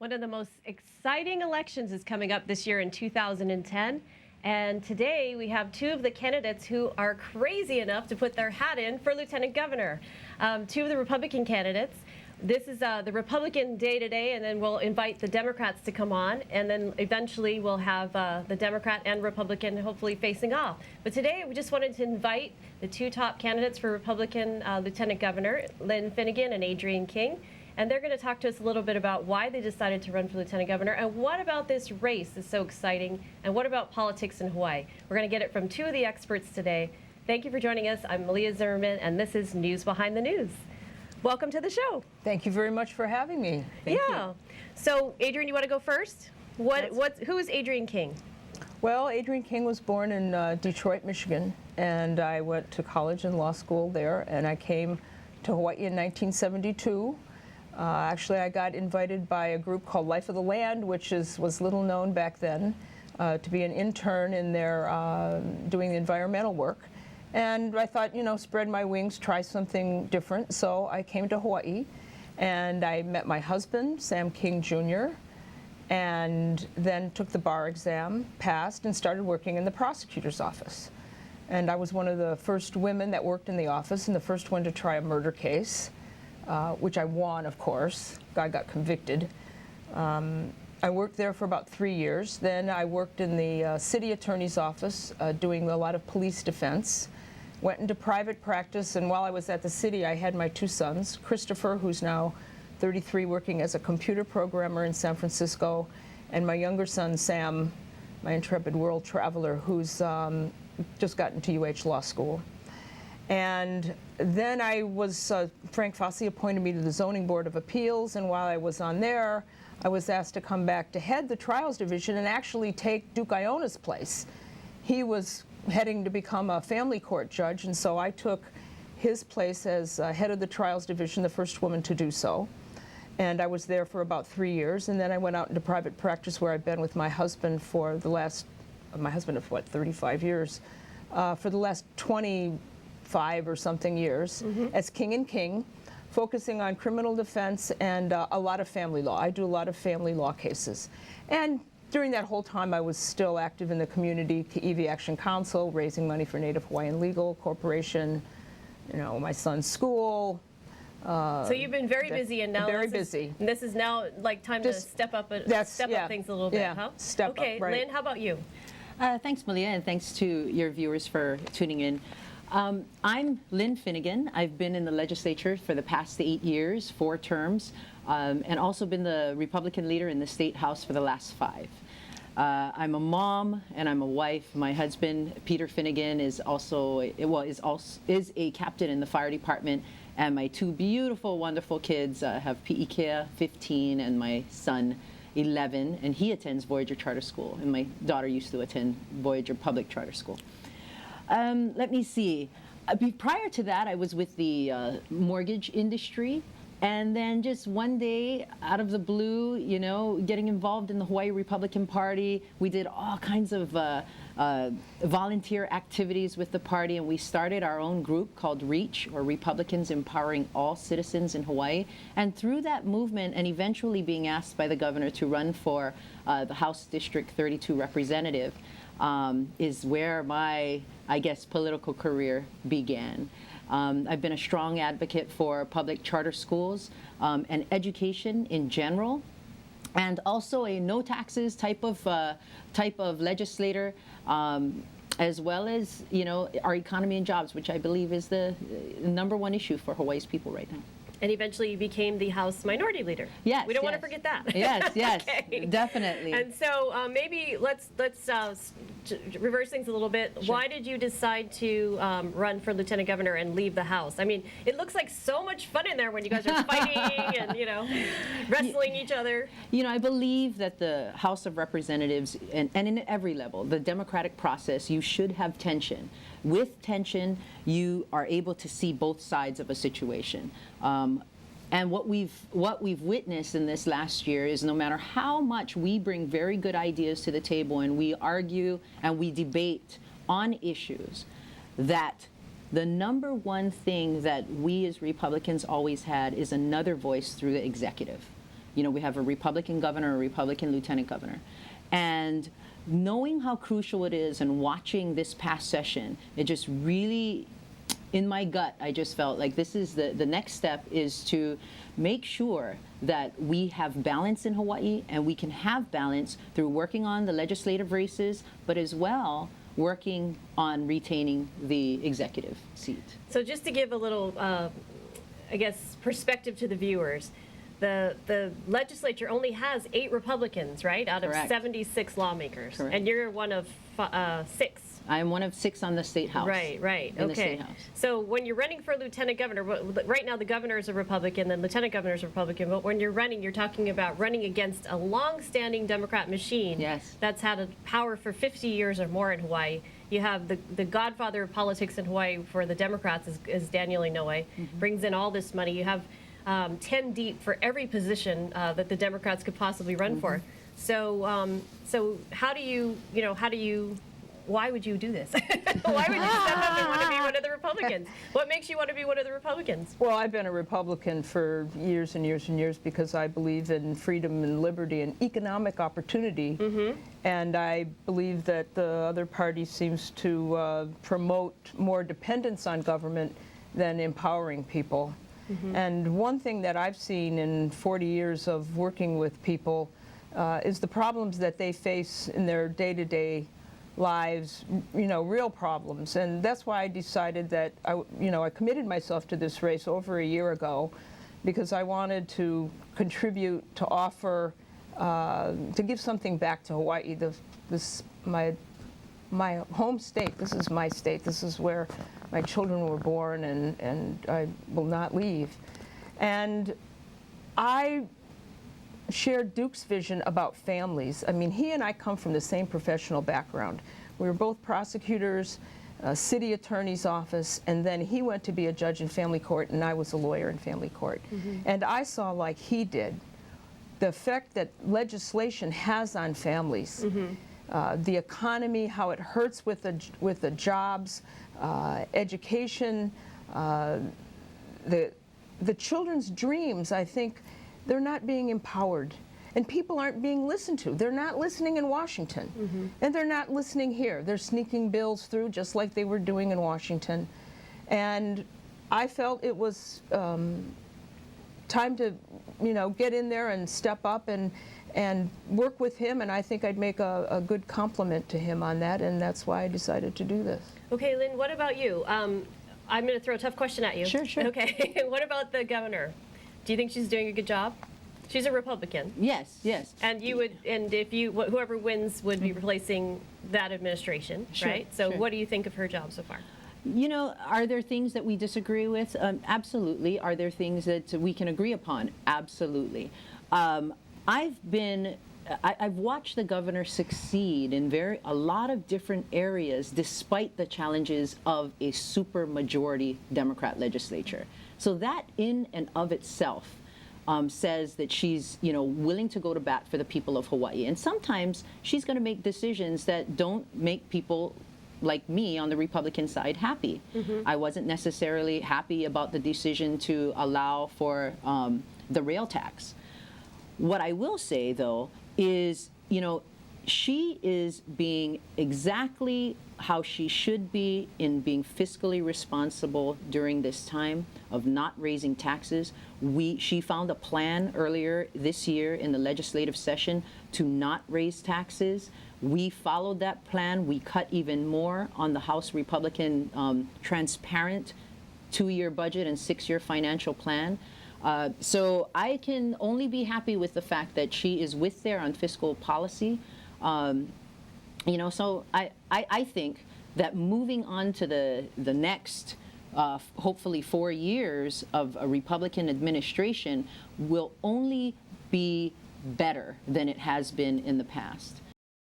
One of the most exciting elections is coming up this year in 2010. And today we have two of the candidates who are crazy enough to put their hat in for lieutenant governor. Two of the Republican candidates. This is the Republican day today, and then we'll invite the Democrats to come on, and then eventually we'll have the Democrat and Republican hopefully facing off. But today we just wanted to invite the two top candidates for Republican lieutenant governor, Lynn Finnegan and Adrienne King. And they're going to talk to us a little bit about why they decided to run for lieutenant governor and what about this race is so exciting and what about politics in Hawaii. We're going to get it from two of the experts today. Thank you for joining us. I'm Malia Zimmerman, and this is News Behind the News. Welcome to the show. Thank you very much for having me. Thank you. So, Adrienne, you want to go first? Who is Adrienne King? Well, Adrienne King was born in Detroit, Michigan, and I went to college and law school there, and I came to Hawaii in 1972. Actually, I got invited by a group called Life of the Land, which was little known back then, to be an intern in there doing environmental work. And I thought, you know, spread my wings, try something different. So I came to Hawaii, and I met my husband, Sam King Jr., and then took the bar exam, passed, and started working in the prosecutor's office. And I was one of the first women that worked in the office and the first one to try a murder case. Which I won, of course. I got convicted. I worked there for about 3 years. Then I worked in the city attorney's office doing a lot of police defense. Went into private practice, and while I was at the city, I had my two sons, Christopher, who's now 33, working as a computer programmer in San Francisco, and my younger son, Sam, my intrepid world traveler, who's just gotten to UH Law School. And then I was, Frank Fossey appointed me to the Zoning Board of Appeals, and while I was on there, I was asked to come back to head the Trials Division and actually take Duke Iona's place. He was heading to become a family court judge, and so I took his place as head of the Trials Division, the first woman to do so. And I was there for about 3 years, and then I went out into private practice where I've been with my husband for the last, my husband of what, 35 years, for the last 25 or something years as King and King, focusing on criminal defense and a lot of family law. I do a lot of family law cases. And during that whole time, I was still active in the community, Ki'iwi Action Council, raising money for Native Hawaiian Legal Corporation, you know, my son's school. So you've been very busy, and now busy. This is now like time to step up up things a little bit, huh? Step up, right. Lynn, how about you? Thanks, Malia, and thanks to your viewers for tuning in. I'm Lynn Finnegan. I've been in the legislature for the past 8 years, 4 terms, and also been the Republican leader in the State House for the last 5. I'm a mom and I'm a wife. My husband, Peter Finnegan, is also is a captain in the fire department, and my 2 beautiful, wonderful kids have Pi'ikea, 15, and my son, 11, and he attends Voyager Charter School, and my daughter used to attend Voyager Public Charter School. Let me see. Prior to that, I was with the mortgage industry, and then just one day, out of the blue, you know, getting involved in the Hawaii Republican Party. We did all kinds of volunteer activities with the party, and we started our own group called REACH, or Republicans Empowering All Citizens in Hawaii. And through that movement, and eventually being asked by the governor to run for the House District 32 representative, is where my, I guess, political career began. I've been a strong advocate for public charter schools and education in general, and also a no taxes type of legislator, as well as, you know, our economy and jobs, which I believe is the #1 issue for Hawaii's people right now. And eventually you became the House Minority Leader. Yes, we don't want to forget that. Yes, yes, Okay. Definitely. And so maybe let's reverse things a little bit. Sure. Why did you decide to run for Lieutenant Governor and leave the House? I mean, it looks like so much fun in there when you guys are fighting and, you know, wrestling each other. You know, I believe that the House of Representatives, and in every level, the democratic process, you should have tension. With tension, you are able to see both sides of a situation. And what we've witnessed in this last year is no matter how much we bring very good ideas to the table and we argue and we debate on issues, that the #1 thing that we as Republicans always had is another voice through the executive. we have a Republican governor, a Republican lieutenant governor. And knowing how crucial it is and watching this past session, it just really, in my gut, I just felt like this is the next step is to make sure that we have balance in Hawaii, and we can have balance through working on the legislative races, but as well working on retaining the executive seat. So just to give a little, I guess, perspective to the viewers, the legislature only has 8 Republicans, right, out of Correct. 76 lawmakers. Correct. And you're one of 6. I am one of 6 on the state house. Right, right. In the Okay. state house. So when you're running for lieutenant governor, right now the governor is a Republican, then lieutenant governor is a Republican, but when you're running, you're talking about running against a long-standing Democrat machine Yes. that's had a power for 50 years or more in Hawaii. You have the godfather of politics in Hawaii for the Democrats is Daniel Inouye, brings in all this money. You have 10 deep for every position that the Democrats could possibly run for. So, so how do you, why would you do this? Why would you step up and want to be one of the Republicans? What makes you want to be one of the Republicans? Well, I've been a Republican for years and years and years because I believe in freedom and liberty and economic opportunity. And I believe that the other party seems to promote more dependence on government than empowering people. And one thing that I've seen in 40 years of working with people is the problems that they face in their day-to-day lives, real problems. And that's why I decided that I committed myself to this race over a year ago because I wanted to contribute, to offer, to give something back to Hawaii. My home state, this is my state, this is where my children were born, and I will not leave. And I shared Duke's vision about families. I mean, he and I come from the same professional background. We were both prosecutors, city attorney's office, and then he went to be a judge in family court, and I was a lawyer in family court. And I saw, like he did, the effect that legislation has on families. The economy, how it hurts with the jobs, education, the children's dreams. I think they're not being empowered, and people aren't being listened to. They're not listening in Washington, and they're not listening here. They're sneaking bills through just like they were doing in Washington, and I felt it was time to, get in there and step up and work with him, and I think I'd make a good compliment to him on that, and that's why I decided to do this. Okay, Lynn, what about you? I'm going to throw a tough question at you. Sure. Okay, what about the governor? Do you think she's doing a good job? She's a Republican. Yes. And you would, and if you, whoever wins would be replacing that administration, Sure, right? So sure. what do you think of her job so far? Are there things that we disagree with? Absolutely. Are there things that we can agree upon? Absolutely. I've watched the governor succeed in a lot of different areas despite the challenges of a super majority Democrat legislature. So that in and of itself says that she's willing to go to bat for the people of Hawaii. And sometimes she's going to make decisions that don't make people like me on the Republican side happy. I wasn't necessarily happy about the decision to allow for the rail tax. What I will say, though, is, she is being exactly how she should be in being fiscally responsible during this time of not raising taxes. She found a plan earlier this year in the legislative session to not raise taxes. We followed that plan. We cut even more on the House Republican transparent 2-year budget and 6-year financial plan. So I can only be happy with the fact that she is with there on fiscal policy. So I think that moving on to the next, hopefully 4 years of a Republican administration will only be better than it has been in the past.